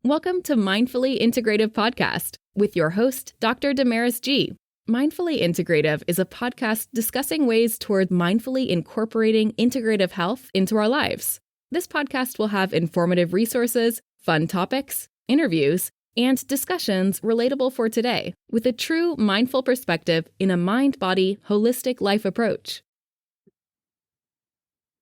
Welcome to Mindfully Integrative Podcast with your host, Dr. Damaris G. Mindfully Integrative is a podcast discussing ways toward mindfully incorporating integrative health into our lives. This podcast will have informative resources, fun topics, interviews, and discussions relatable for today with a true mindful perspective in a mind-body, holistic life approach.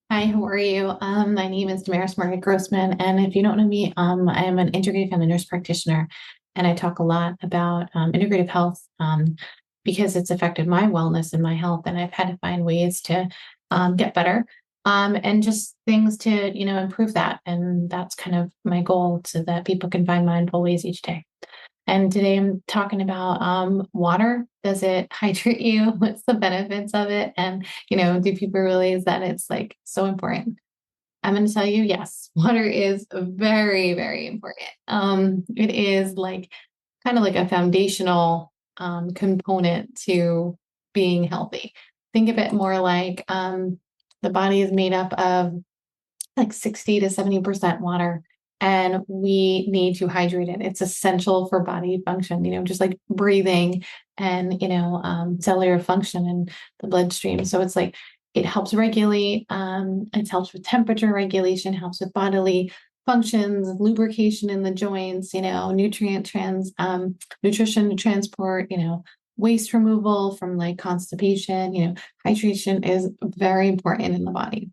Hi, how are you? My name is Damaris Margaret Grossman, and if you don't know me, I am an integrative family nurse practitioner, and I talk a lot about integrative health because it's affected my wellness and my health, and I've had to find ways to get better and just things to improve that, and that's kind of my goal so that people can find mindful ways each day. And today I'm talking about water. Does it hydrate you? What's the benefits of it? And, do people realize that it's like so important? I'm going to tell you, yes, water is very, very important. It is like kind of like a foundational component to being healthy. Think of it more like the body is made up of like 60 to 70% water. And we need to hydrate it. It's essential for body function, just like breathing and, cellular function in the bloodstream. So it's like, it helps regulate, it helps with temperature regulation, helps with bodily functions, lubrication in the joints, nutrition transport, waste removal from like constipation, hydration is very important in the body.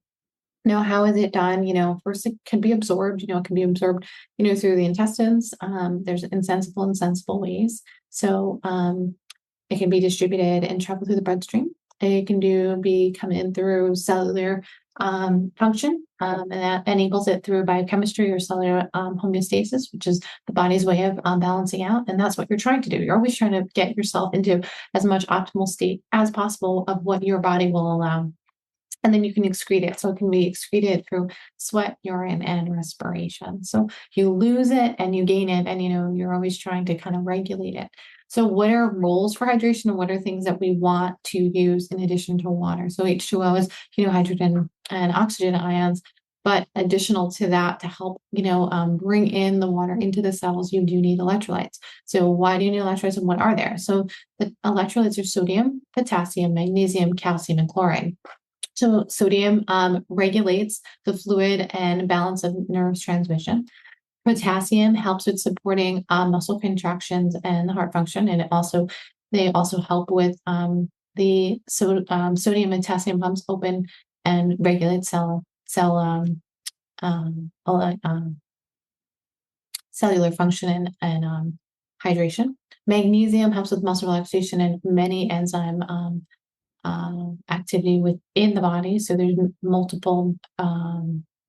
Now, how is it done? First it can be absorbed, it can be absorbed, through the intestines. There's insensible ways. So it can be distributed and travel through the bloodstream. It can come in through cellular function, and that enables it through biochemistry or cellular homeostasis, which is the body's way of balancing out. And that's what you're trying to do. You're always trying to get yourself into as much optimal state as possible of what your body will allow. And then you can excrete it. So it can be excreted through sweat, urine, and respiration. So you lose it and you gain it, and you're always trying to kind of regulate it. So what are roles for hydration, and what are things that we want to use in addition to water? So H2O is, hydrogen and oxygen ions. But additional to that, to help, bring in the water into the cells, you do need electrolytes. So why do you need electrolytes, and what are there? So the electrolytes are sodium, potassium, magnesium, calcium, and chlorine. So sodium regulates the fluid and balance of nerves transmission. Potassium helps with supporting muscle contractions and the heart function, and they also help with the sodium and potassium pumps open and regulate cellular function and hydration. Magnesium helps with muscle relaxation and many enzyme activity within the body. So there's multiple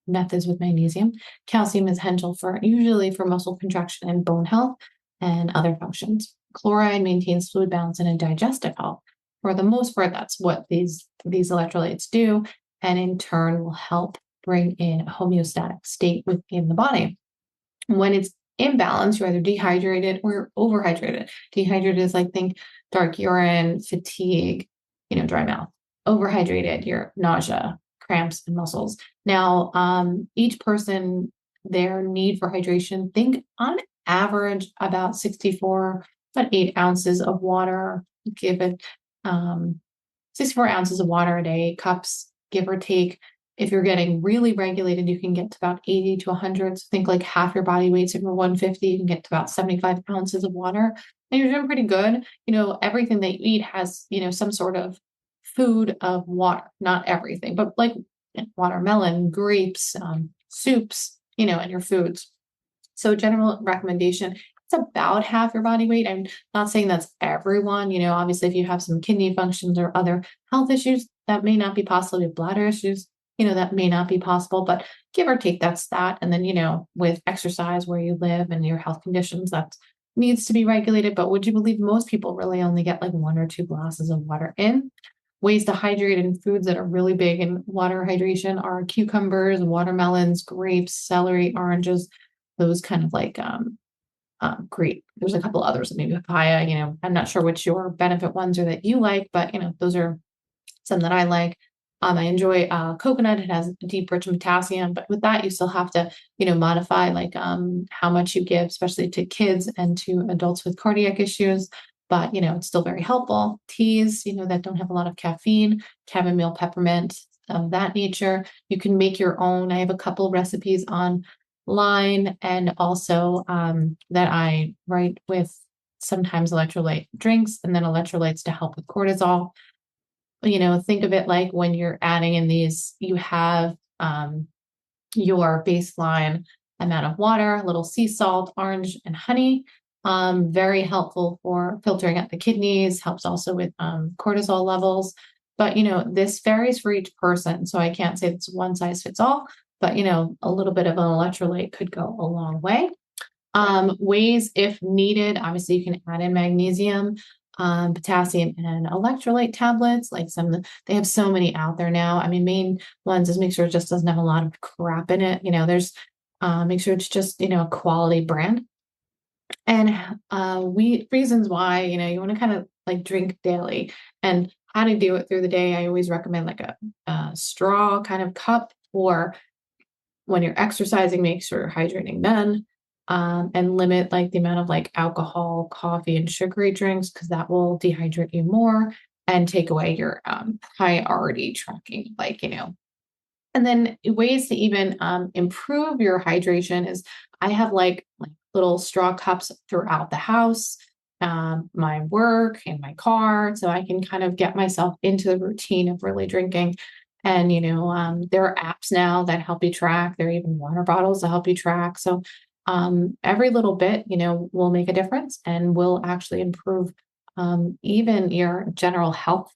methods with magnesium. Calcium is essential usually for muscle contraction and bone health and other functions. Chloride maintains fluid balance and digestive health. For the most part, that's what these electrolytes do, and in turn will help bring in a homeostatic state within the body. When it's imbalanced, you're either dehydrated or overhydrated. Dehydrated is like, think dark urine, fatigue, dry mouth. Overhydrated, your nausea, cramps, and muscles. Now, each person, their need for hydration, think on average about 8 ounces of water, give it 64 ounces of water a day, cups, give or take. If you're getting really regulated, you can get to about 80 to 100. So think like half your body weight. So if you're 150, you can get to about 75 ounces of water. And you're doing pretty good. Everything that you eat has, some sort of food of water, not everything, but like watermelon, grapes, soups, in your foods. So general recommendation, it's about half your body weight. I'm not saying that's everyone, obviously if you have some kidney functions or other health issues, that may not be possible. If bladder issues, that may not be possible, but give or take, that's that. And then, with exercise, where you live and your health conditions, that needs to be regulated. But would you believe most people really only get like 1 or 2 glasses of water in? Ways to hydrate in foods that are really big in water hydration are cucumbers, watermelons, grapes, celery, oranges, those kind of like great. There's a couple others, maybe papaya, I'm not sure which your benefit ones are that you like, but those are some that I like. I enjoy coconut. It has deep, rich potassium, but with that, you still have to, modify like how much you give, especially to kids and to adults with cardiac issues. But, it's still very helpful. Teas, that don't have a lot of caffeine, chamomile, peppermint, of that nature. You can make your own. I have a couple recipes online, and also that I write with sometimes electrolyte drinks and then electrolytes to help with cortisol. Think of it like when you're adding in these, you have your baseline amount of water, a little sea salt, orange, and honey. Very helpful for filtering out the kidneys, helps also with cortisol levels. But, this varies for each person. So I can't say it's one size fits all, but, a little bit of an electrolyte could go a long way. Ways, if needed, obviously you can add in magnesium, potassium, and electrolyte tablets. Like they have so many out there now. I mean, main ones is make sure it just doesn't have a lot of crap in it. There's make sure it's just, a quality brand. And reasons why, you want to kind of like drink daily, and how to do it through the day. I always recommend like a straw kind of cup, or when you're exercising, make sure you're hydrating then. And limit like the amount of like alcohol, coffee, and sugary drinks, because that will dehydrate you more and take away your priority tracking, And then ways to even improve your hydration is I have like little straw cups throughout the house, my work, and my car, so I can kind of get myself into the routine of really drinking. And there are apps now that help you track. There are even water bottles that help you track. So every little bit, will make a difference and will actually improve even your general health,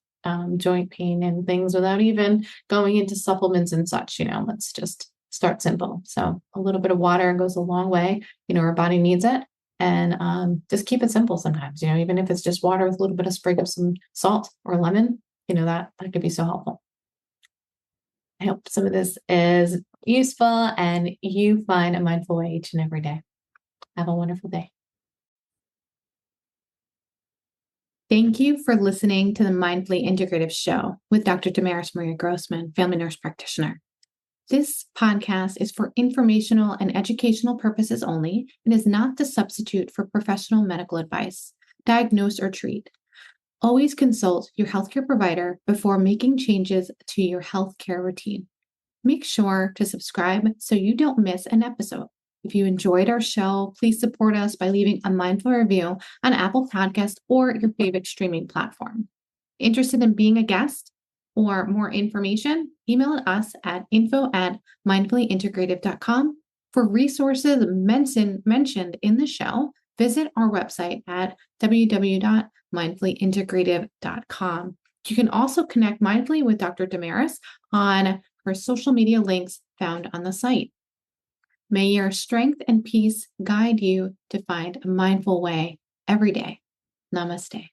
joint pain and things, without even going into supplements and such. Let's just start simple. So a little bit of water goes a long way. Our body needs it. And just keep it simple sometimes, even if it's just water with a little bit of sprig of some salt or lemon, that could be so helpful. I hope some of this is useful and you find a mindful way each and every day. Have a wonderful day. Thank you for listening to the Mindfully Integrative Show with Dr. Damaris Margaret Grossman, family nurse practitioner. This podcast is for informational and educational purposes only and is not the substitute for professional medical advice, diagnose, or treat. Always consult your healthcare provider before making changes to your healthcare routine. Make sure to subscribe so you don't miss an episode. If you enjoyed our show, please support us by leaving a mindful review on Apple Podcast or your favorite streaming platform. Interested in being a guest or more information? Email us at info@mindfullyintegrative.com. For resources mentioned in the show, visit our website at www.mindfullyintegrative.com. You can also connect mindfully with Dr. Damaris on her social media links found on the site. May your strength and peace guide you to find a mindful way every day. Namaste.